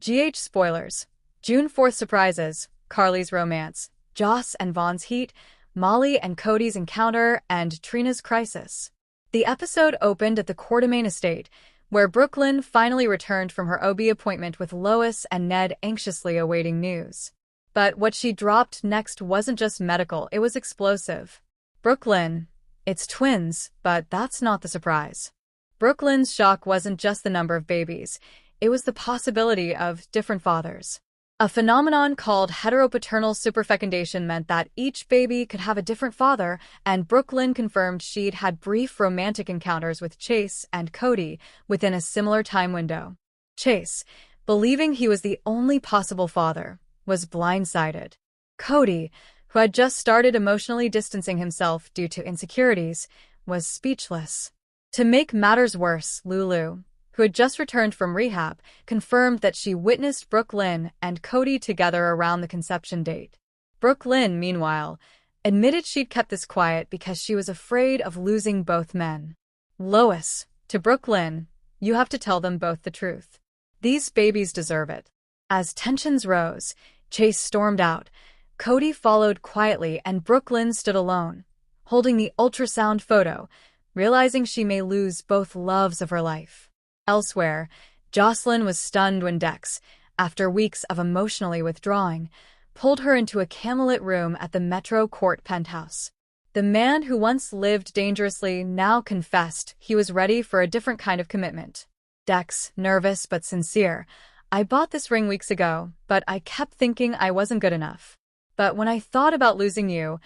Spoilers. June 4th surprises, Carly's romance, Joss and Vaughn's heat, Molly and Cody's encounter, and Trina's crisis. The episode opened at the Quartermain estate, where Brooklyn finally returned from her OB appointment with Lois and Ned anxiously awaiting news. But what she dropped next wasn't just medical, it was explosive. Brooklyn, it's twins, but that's not the surprise. Brooklyn's shock wasn't just the number of babies, it was the possibility of different fathers. A phenomenon called heteropaternal superfecundation meant that each baby could have a different father, and Brooklyn confirmed she'd had brief romantic encounters with Chase and Cody within a similar time window. Chase, believing he was the only possible father, was blindsided. Cody, who had just started emotionally distancing himself due to insecurities, was speechless. To make matters worse, Lulu, who had just returned from rehab, confirmed that she witnessed Brooklyn and Cody together around the conception date. Brooklyn, meanwhile, admitted she'd kept this quiet because she was afraid of losing both men. Lois, to Brooklyn, you have to tell them both the truth. These babies deserve it. As tensions rose, Chase stormed out. Cody followed quietly and Brooklyn stood alone, holding the ultrasound photo, realizing she may lose both loves of her life. Elsewhere, Jocelyn was stunned when Dex, after weeks of emotionally withdrawing, pulled her into a candlelit room at the Metro Court penthouse. The man who once lived dangerously now confessed he was ready for a different kind of commitment. Dex, nervous but sincere, I bought this ring weeks ago, but I kept thinking I wasn't good enough. But when I thought about losing you,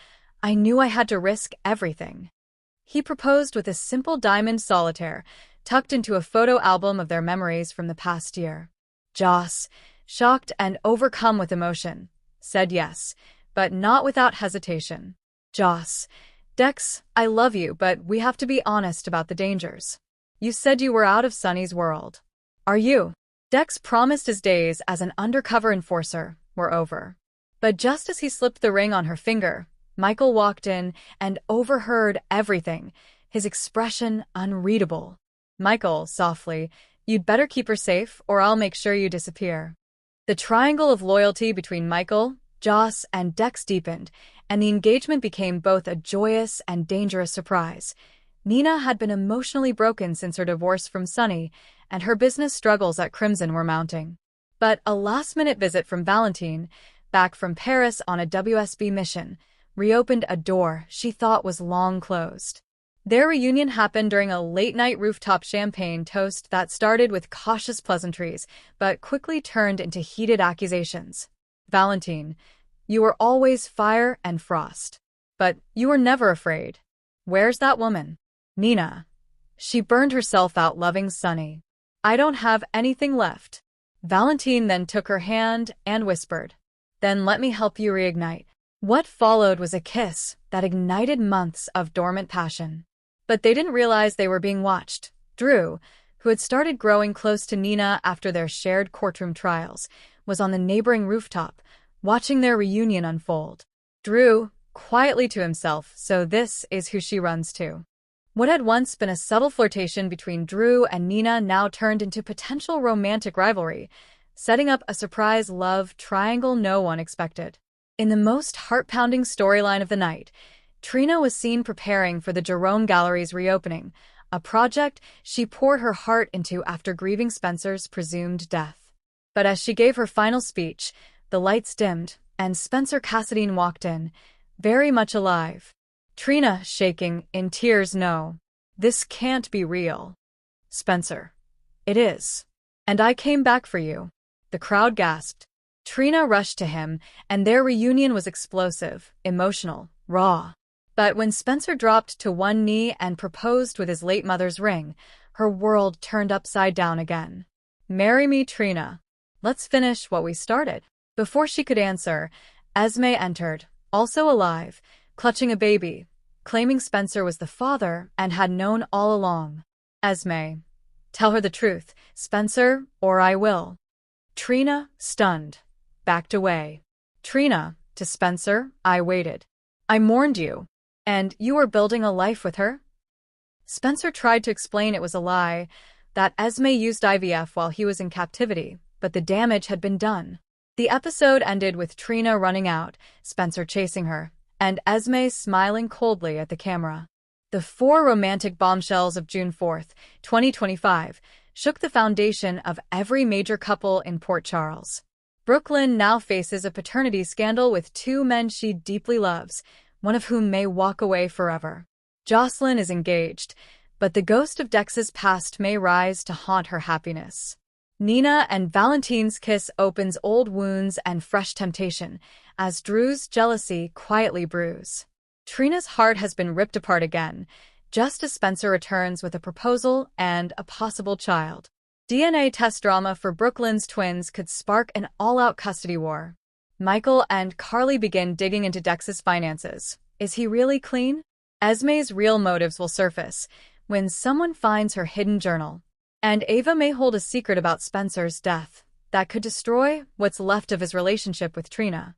I knew I had to risk everything. He proposed with a simple diamond solitaire, tucked into a photo album of their memories from the past year. Joss, shocked and overcome with emotion, said yes, but not without hesitation. Joss, Dex, I love you, but we have to be honest about the dangers. You said you were out of Sonny's world. Are you? Dex promised his days as an undercover enforcer were over. But just as he slipped the ring on her finger, Michael walked in and overheard everything, his expression unreadable. Michael, softly, you'd better keep her safe or I'll make sure you disappear. The triangle of loyalty between Michael, Joss, and Dex deepened, and the engagement became both a joyous and dangerous surprise. Nina had been emotionally broken since her divorce from Sonny, and her business struggles at Crimson were mounting. But a last-minute visit from Valentine, back from Paris on a WSB mission, reopened a door she thought was long closed. Their reunion happened during a late-night rooftop champagne toast that started with cautious pleasantries, but quickly turned into heated accusations. Valentine, you were always fire and frost. But you were never afraid. Where's that woman? Nina. She burned herself out loving Sonny. I don't have anything left. Valentine then took her hand and whispered, then let me help you reignite. What followed was a kiss that ignited months of dormant passion. But they didn't realize they were being watched. Drew, who had started growing close to Nina after their shared courtroom trials, was on the neighboring rooftop, watching their reunion unfold. Drew, quietly to himself, so this is who she runs to. What had once been a subtle flirtation between Drew and Nina now turned into potential romantic rivalry, setting up a surprise love triangle no one expected. In the most heart-pounding storyline of the night, Trina was seen preparing for the Jerome Gallery's reopening, a project she poured her heart into after grieving Spencer's presumed death. But as she gave her final speech, the lights dimmed, and Spencer Cassadine walked in, very much alive. Trina, shaking, in tears, no. This can't be real. Spencer. It is. And I came back for you. The crowd gasped. Trina rushed to him, and their reunion was explosive, emotional, raw. But when Spencer dropped to one knee and proposed with his late mother's ring, her world turned upside down again. Marry me, Trina. Let's finish what we started. Before she could answer, Esme entered, also alive, clutching a baby, claiming Spencer was the father and had known all along. Esme. Tell her the truth, Spencer, or I will. Trina, stunned, backed away. Trina, to Spencer, I waited. I mourned you. And you were building a life with her? Spencer tried to explain it was a lie, that Esme used IVF while he was in captivity, but the damage had been done. The episode ended with Trina running out, Spencer chasing her, and Esme smiling coldly at the camera. The 4 romantic bombshells of June 4th, 2025, shook the foundation of every major couple in Port Charles. Brooklyn now faces a paternity scandal with 2 men she deeply loves, one of whom may walk away forever. Jocelyn is engaged, but the ghost of Dex's past may rise to haunt her happiness. Nina and Valentine's kiss opens old wounds and fresh temptation, as Drew's jealousy quietly brews. Trina's heart has been ripped apart again, just as Spencer returns with a proposal and a possible child. DNA test drama for Brooklyn's twins could spark an all-out custody war. Michael and Carly begin digging into Dex's finances. Is he really clean? Esme's real motives will surface when someone finds her hidden journal. And Ava may hold a secret about Spencer's death that could destroy what's left of his relationship with Trina.